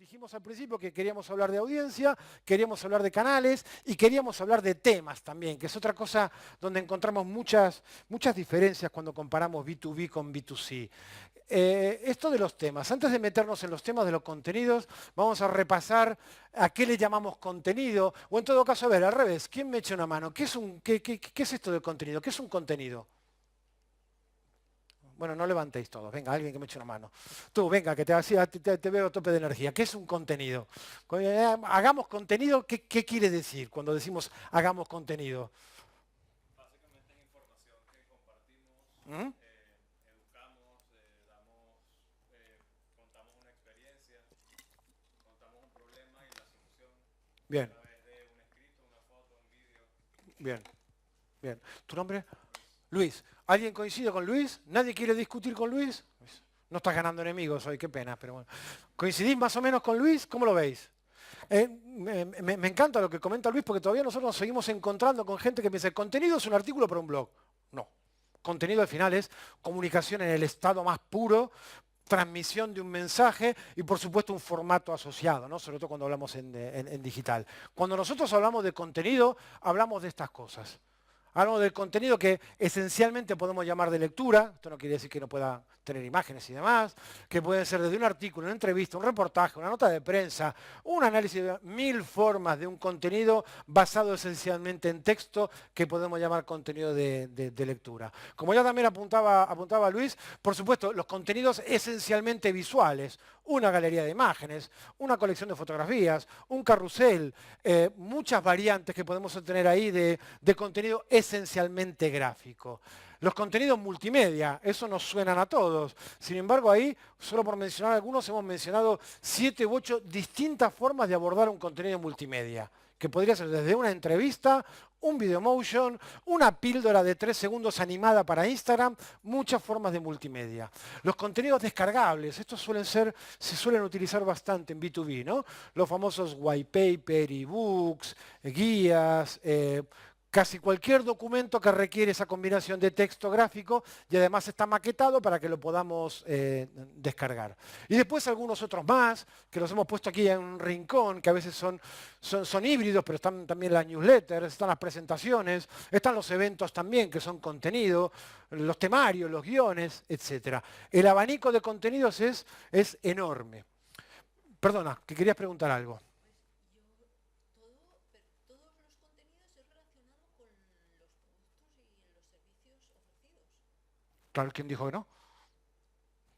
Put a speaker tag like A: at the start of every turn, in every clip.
A: Dijimos al principio que queríamos hablar de audiencia, queríamos hablar de canales y queríamos hablar de temas también, que es otra cosa donde encontramos muchas diferencias cuando comparamos B2B con B2C. Esto de los temas, antes de meternos en los temas de los contenidos, vamos a repasar a qué le llamamos contenido, o en todo caso, a ver, al revés, ¿quién me echa una mano? ¿Qué es esto de contenido? ¿Qué es un contenido? Bueno, no levantéis todos. Venga, alguien que me eche una mano. Tú, venga, que te veo a tope de energía. ¿Qué es un contenido? Hagamos contenido, ¿qué quiere decir cuando decimos hagamos contenido?
B: Básicamente es información que compartimos,
A: ¿Mm?
B: educamos, contamos una experiencia, contamos un problema y la solución a
A: Bien,
B: través de un escrito, una foto, un vídeo.
A: bien, bien. ¿Tu nombre?
B: Luis.
A: Luis. ¿Alguien coincide con Luis? ¿Nadie quiere discutir con Luis? Pues, no estás ganando enemigos hoy, qué pena, pero bueno. ¿Coincidís más o menos con Luis? ¿Cómo lo veis? Me encanta lo que comenta Luis porque todavía nosotros nos seguimos encontrando con gente que piensa que contenido es un artículo para un blog. No. Contenido al final es comunicación en el estado más puro, transmisión de un mensaje y por supuesto un formato asociado, ¿no? Sobre todo cuando hablamos en digital. Cuando nosotros hablamos de contenido, hablamos de estas cosas. Hablamos del contenido que esencialmente podemos llamar de lectura, esto no quiere decir que no pueda tener imágenes y demás, que puede ser desde un artículo, una entrevista, un reportaje, una nota de prensa, un análisis de 1000 formas de un contenido basado esencialmente en texto que podemos llamar contenido de lectura. Como ya también apuntaba Luis, por supuesto, los contenidos esencialmente visuales, una galería de imágenes, una colección de fotografías, un carrusel, muchas variantes que podemos obtener ahí de contenido esencialmente gráfico. Los contenidos multimedia, eso nos suenan a todos. Sin embargo, ahí, solo por mencionar algunos, hemos mencionado 7 u 8 distintas formas de abordar un contenido multimedia, que podría ser desde una entrevista, un video motion, una píldora de 3 segundos animada para Instagram, muchas formas de multimedia. Los contenidos descargables, estos se suelen utilizar bastante en B2B, ¿no? Los famosos white paper, ebooks, guías, casi cualquier documento que requiere esa combinación de texto gráfico y además está maquetado para que lo podamos descargar. Y después algunos otros más, que los hemos puesto aquí en un rincón, que a veces son híbridos, pero están también las newsletters, están las presentaciones, están los eventos también, que son contenido, los temarios, los guiones, etc. El abanico de contenidos es enorme. Perdona, que querías preguntar algo.
C: Todos los contenidos es relacionado con los productos y los servicios ofrecidos.
A: Claro, ¿quién dijo que no?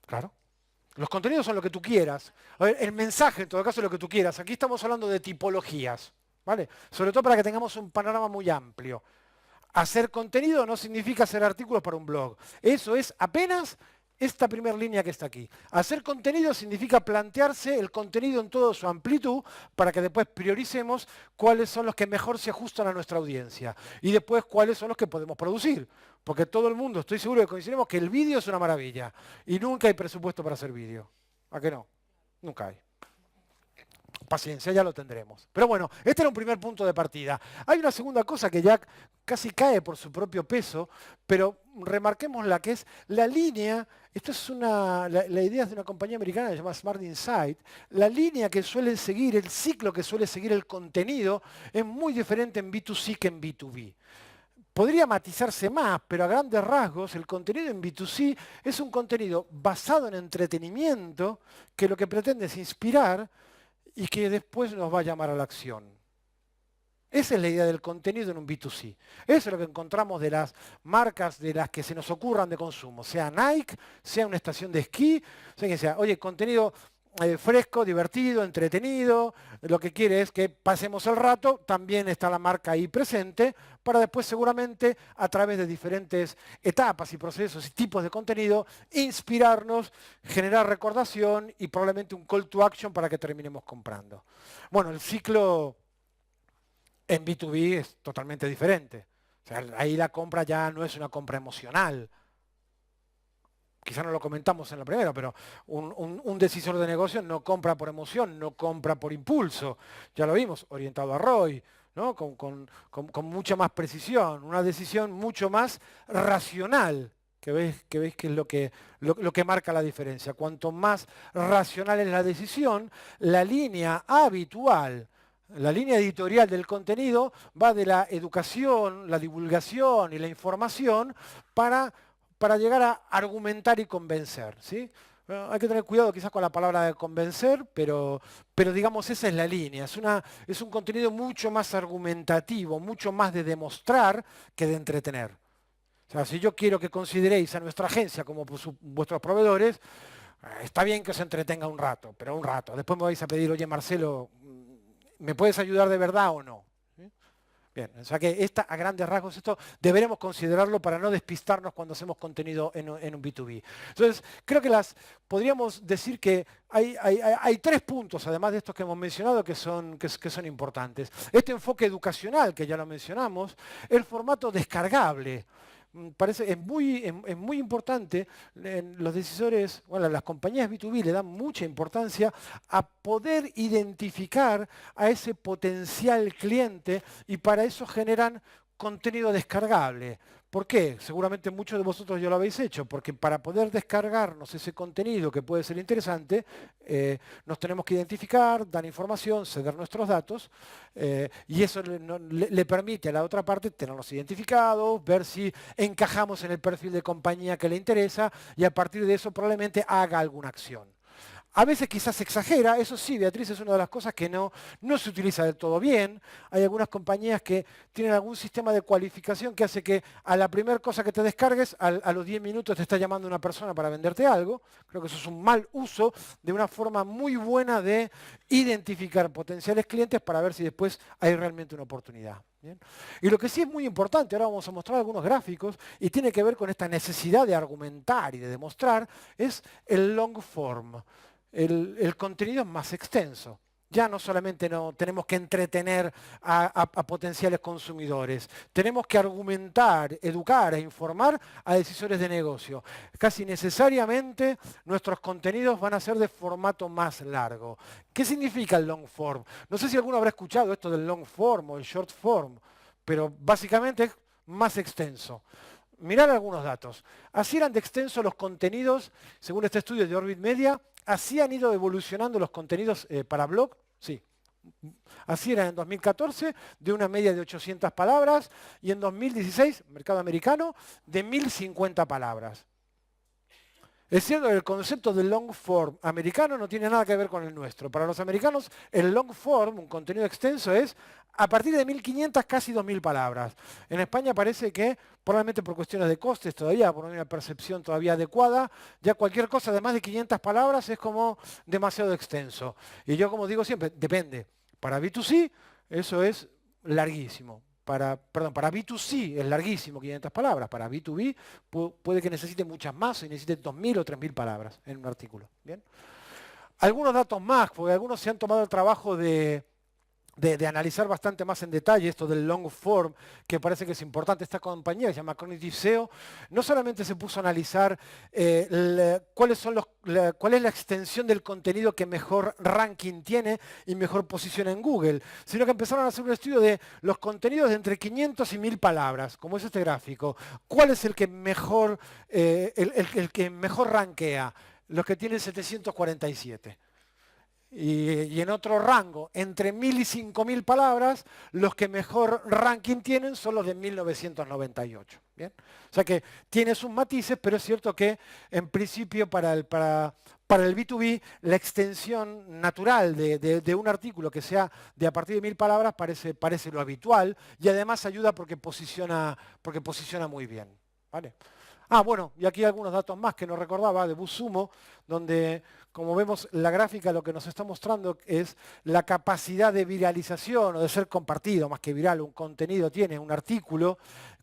A: Claro. Los contenidos son lo que tú quieras. A ver, el mensaje, en todo caso, es lo que tú quieras. Aquí estamos hablando de tipologías, ¿vale? Sobre todo para que tengamos un panorama muy amplio. Hacer contenido no significa hacer artículos para un blog. Eso es apenas esta primera línea que está aquí. Hacer contenido significa plantearse el contenido en toda su amplitud para que después prioricemos cuáles son los que mejor se ajustan a nuestra audiencia y después cuáles son los que podemos producir. Porque todo el mundo, estoy seguro que coincidimos que el vídeo es una maravilla y nunca hay presupuesto para hacer vídeo. ¿A qué no? Nunca hay. Paciencia, ya lo tendremos. Pero bueno, este era un primer punto de partida. Hay una segunda cosa que ya casi cae por su propio peso, pero remarquemos la que es la línea, esto es la idea es de una compañía americana que se llama Smart Insight, la línea que suele seguir, el ciclo que suele seguir el contenido es muy diferente en B2C que en B2B. Podría matizarse más, pero a grandes rasgos el contenido en B2C es un contenido basado en entretenimiento que lo que pretende es inspirar y que después nos va a llamar a la acción. Esa es la idea del contenido en un B2C. Eso es lo que encontramos de las marcas de las que se nos ocurran de consumo, sea Nike, sea una estación de esquí, sea quien sea. Oye, contenido fresco, divertido, entretenido, lo que quiere es que pasemos el rato, también está la marca ahí presente, para después seguramente a través de diferentes etapas y procesos y tipos de contenido, inspirarnos, generar recordación y probablemente un call to action para que terminemos comprando. Bueno, el ciclo en B2B es totalmente diferente. O sea, ahí la compra ya no es una compra emocional. Quizá no lo comentamos en la primera, pero un decisor de negocio no compra por emoción, no compra por impulso. Ya lo vimos, orientado a ROI, ¿no? Con mucha más precisión, una decisión mucho más racional que veis que es lo que marca la diferencia. Cuanto más racional es la decisión, la línea habitual, la línea editorial del contenido va de la educación, la divulgación y la información para llegar a argumentar y convencer, ¿sí? Bueno, hay que tener cuidado quizás con la palabra de convencer, pero digamos esa es la línea. Es un contenido mucho más argumentativo, mucho más de demostrar que de entretener. O sea, si yo quiero que consideréis a nuestra agencia como vuestros proveedores, está bien que os entretenga un rato, pero un rato. Después me vais a pedir, oye Marcelo, ¿me puedes ayudar de verdad o no? ¿Sí? Bien, o sea que a grandes rasgos esto deberemos considerarlo para no despistarnos cuando hacemos contenido en un B2B. Entonces, creo que podríamos decir que hay 3 puntos, además de estos que hemos mencionado, que son importantes. Este enfoque educacional, que ya lo mencionamos, el formato descargable. Es muy importante, los decisores, bueno, las compañías B2B le dan mucha importancia a poder identificar a ese potencial cliente y para eso generan contenido descargable. ¿Por qué? Seguramente muchos de vosotros ya lo habéis hecho, porque para poder descargarnos ese contenido que puede ser interesante, nos tenemos que identificar, dar información, ceder nuestros datos, y eso le permite a la otra parte tenerlos identificados, ver si encajamos en el perfil de compañía que le interesa, y a partir de eso probablemente haga alguna acción. A veces quizás se exagera, eso sí, Beatriz, es una de las cosas que no se utiliza del todo bien. Hay algunas compañías que tienen algún sistema de cualificación que hace que a la primera cosa que te descargues, a los 10 minutos te está llamando una persona para venderte algo. Creo que eso es un mal uso de una forma muy buena de identificar potenciales clientes para ver si después hay realmente una oportunidad. ¿Bien? Y lo que sí es muy importante, ahora vamos a mostrar algunos gráficos, y tiene que ver con esta necesidad de argumentar y de demostrar, es el long form. El contenido es más extenso. Ya no solamente tenemos que entretener a potenciales consumidores, tenemos que argumentar, educar e informar a decisores de negocio. Casi necesariamente nuestros contenidos van a ser de formato más largo. ¿Qué significa el long form? No sé si alguno habrá escuchado esto del long form o el short form, pero básicamente es más extenso. Mirad algunos datos. Así eran de extenso los contenidos, según este estudio de Orbit Media, así han ido evolucionando los contenidos para blog, sí. Así era en 2014, de una media de 800 palabras, y en 2016, mercado americano, de 1050 palabras. Es cierto que el concepto del long form americano no tiene nada que ver con el nuestro. Para los americanos, el long form, un contenido extenso, es a partir de 1500, casi 2000 palabras. En España parece que, probablemente por cuestiones de costes todavía, por una percepción todavía adecuada, ya cualquier cosa de más de 500 palabras es como demasiado extenso. Y yo, como digo siempre, depende. Para B2C, eso es larguísimo. Para B2C es larguísimo, 500 palabras. Para B2B puede que necesite muchas más y necesite 2000 o 3000 palabras en un artículo. ¿Bien? Algunos datos más, porque algunos se han tomado el trabajo de analizar bastante más en detalle esto del long form, que parece que es importante. Esta compañía, que se llama Cognitive SEO, no solamente se puso a analizar cuál es la extensión del contenido que mejor ranking tiene y mejor posiciona en Google, sino que empezaron a hacer un estudio de los contenidos de entre 500 y 1000 palabras, como es este gráfico. ¿Cuál es el que mejor, el que mejor rankea? Los que tienen 747. Y en otro rango, entre 1000 y 5000 palabras, los que mejor ranking tienen son los de 1998. ¿Bien? O sea que tiene sus matices, pero es cierto que en principio para el B2B la extensión natural de un artículo que sea de a partir de 1000 palabras parece lo habitual, y además ayuda porque posiciona muy bien. ¿Vale? Bueno, y aquí algunos datos más que no recordaba de BuzzSumo, donde, como vemos, la gráfica lo que nos está mostrando es la capacidad de viralización o de ser compartido, más que viral, un contenido tiene, un artículo.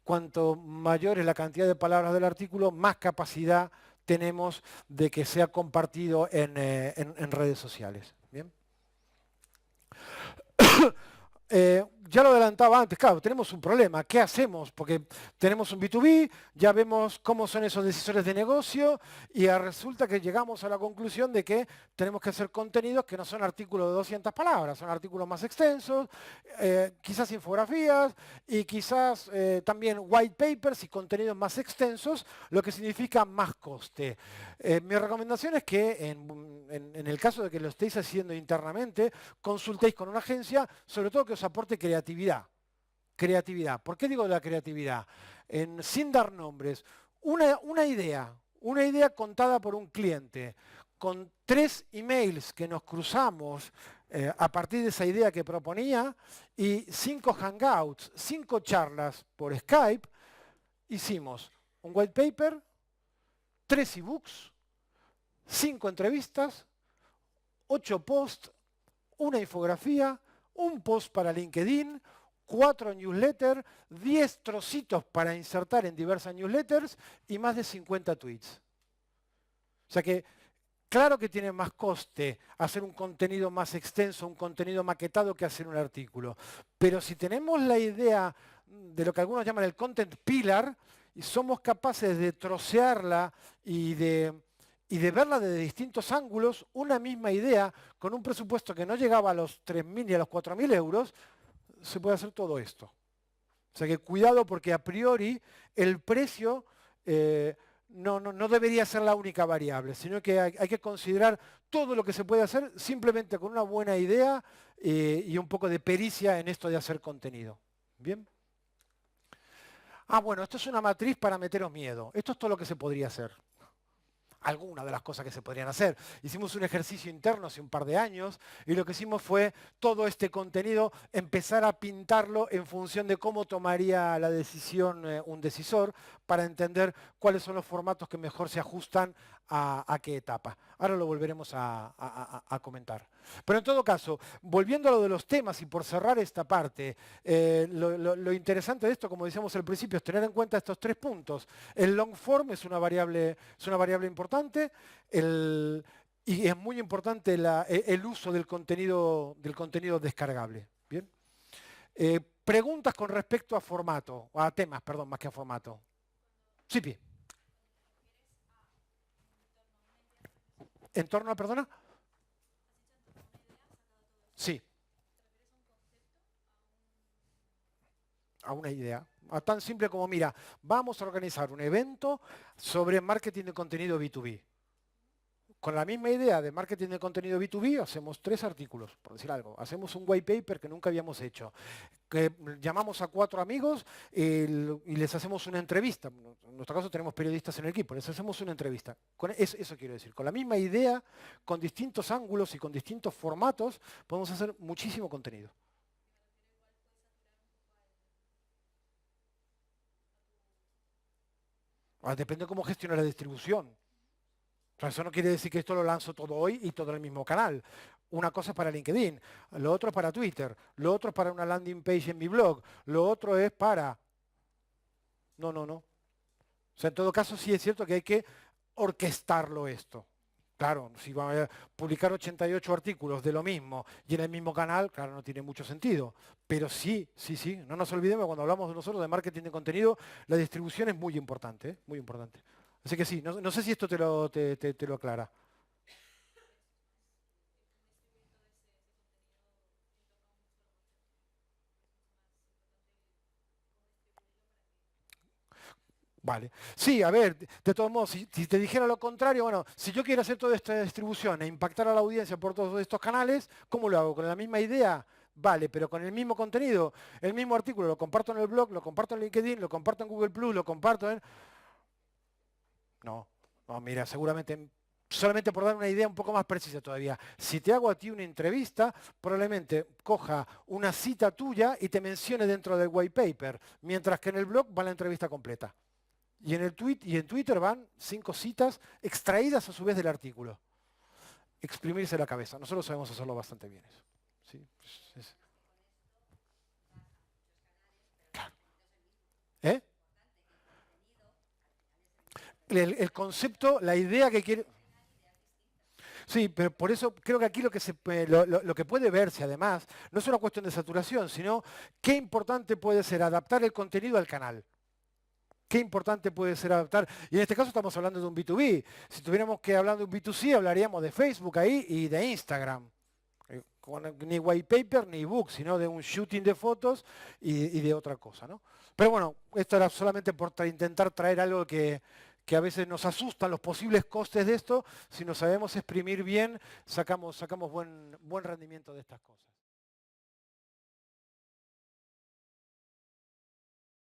A: Cuanto mayor es la cantidad de palabras del artículo, más capacidad tenemos de que sea compartido en redes sociales. ¿Bien? ya lo adelantaba antes, claro, tenemos un problema. ¿Qué hacemos? Porque tenemos un B2B, ya vemos cómo son esos decisores de negocio y resulta que llegamos a la conclusión de que tenemos que hacer contenidos que no son artículos de 200 palabras, son artículos más extensos, quizás infografías y quizás también white papers y contenidos más extensos, lo que significa más coste. Mi recomendación es que en el caso de que lo estéis haciendo internamente, consultéis con una agencia, sobre todo que os aporte creatividad. Creatividad. ¿Por qué digo la creatividad? Sin dar nombres, una idea contada por un cliente, con 3 emails que nos cruzamos a partir de esa idea que proponía y 5 hangouts, 5 charlas por Skype, hicimos un white paper, 3 ebooks, 5 entrevistas, 8 posts, una infografía, un post para LinkedIn, 4 newsletters, 10 trocitos para insertar en diversas newsletters y más de 50 tweets. O sea que, claro que tiene más coste hacer un contenido más extenso, un contenido maquetado que hacer un artículo. Pero si tenemos la idea de lo que algunos llaman el content pillar y somos capaces de trocearla y de verla desde distintos ángulos, una misma idea, con un presupuesto que no llegaba a los 3.000 ni a los 4.000 euros, se puede hacer todo esto. O sea que cuidado porque a priori el precio no debería ser la única variable, sino que hay que considerar todo lo que se puede hacer simplemente con una buena idea y un poco de pericia en esto de hacer contenido. ¿Bien? Bueno, esto es una matriz para meteros miedo. Esto es todo lo que se podría hacer. Algunas de las cosas que se podrían hacer. Hicimos un ejercicio interno hace un par de años y lo que hicimos fue todo este contenido empezar a pintarlo en función de cómo tomaría la decisión un decisor para entender cuáles son los formatos que mejor se ajustan a qué etapa. Ahora lo volveremos a comentar. Pero en todo caso, volviendo a lo de los temas y por cerrar esta parte, lo interesante de esto, como decíamos al principio, es tener en cuenta estos 3 puntos. El long form es una variable importante y es muy importante el uso del contenido descargable. ¿Bien? Preguntas con respecto a formato, a temas, perdón, más que a formato. Sí, Pi. ¿En torno a, perdona? Sí. A una idea. Tan simple como, mira, vamos a organizar un evento sobre marketing de contenido B2B. Con la misma idea de marketing de contenido B2B, hacemos 3 artículos, por decir algo. Hacemos un white paper que nunca habíamos hecho. Que llamamos a 4 amigos y les hacemos una entrevista. En nuestro caso tenemos periodistas en el equipo, les hacemos una entrevista. Eso quiero decir. Con la misma idea, con distintos ángulos y con distintos formatos, podemos hacer muchísimo contenido. Depende de cómo gestiona la distribución. O sea, eso no quiere decir que esto lo lanzo todo hoy y todo en el mismo canal. Una cosa es para LinkedIn, lo otro es para Twitter, lo otro es para una landing page en mi blog, lo otro es para... No. O sea, en todo caso sí es cierto que hay que orquestarlo esto. Claro, si va a publicar 88 artículos de lo mismo y en el mismo canal, claro, no tiene mucho sentido. Pero sí. No nos olvidemos, cuando hablamos de nosotros de marketing de contenido, la distribución es muy importante, ¿eh? Muy importante. Así que sí, no sé si esto te lo aclara. Vale. Sí, a ver, de todos modos, si te dijera lo contrario, bueno, si yo quiero hacer toda esta distribución e impactar a la audiencia por todos estos canales, ¿cómo lo hago? ¿Con la misma idea? Vale, pero con el mismo contenido, el mismo artículo, lo comparto en el blog, lo comparto en LinkedIn, lo comparto en Google Plus, lo comparto en... No, mira, seguramente, solamente por dar una idea un poco más precisa todavía, si te hago a ti una entrevista, probablemente coja una cita tuya y te mencione dentro del white paper, mientras que en el blog va la entrevista completa. Y en Twitter van 5 citas extraídas a su vez del artículo. Exprimirse la cabeza. Nosotros sabemos hacerlo bastante bien eso. ¿Sí? Claro. ¿Eh? El concepto, la idea que quiere... Sí, pero por eso creo que aquí lo que puede verse además no es una cuestión de saturación, sino qué importante puede ser adaptar el contenido al canal. Qué importante puede ser adaptar. Y en este caso estamos hablando de un B2B. Si tuviéramos que hablar de un B2C, hablaríamos de Facebook ahí y de Instagram. Ni white paper ni book, sino de un shooting de fotos y de otra cosa, ¿no? Pero bueno, esto era solamente por intentar traer algo que a veces nos asustan los posibles costes de esto. Si nos sabemos exprimir bien, sacamos buen rendimiento de estas cosas.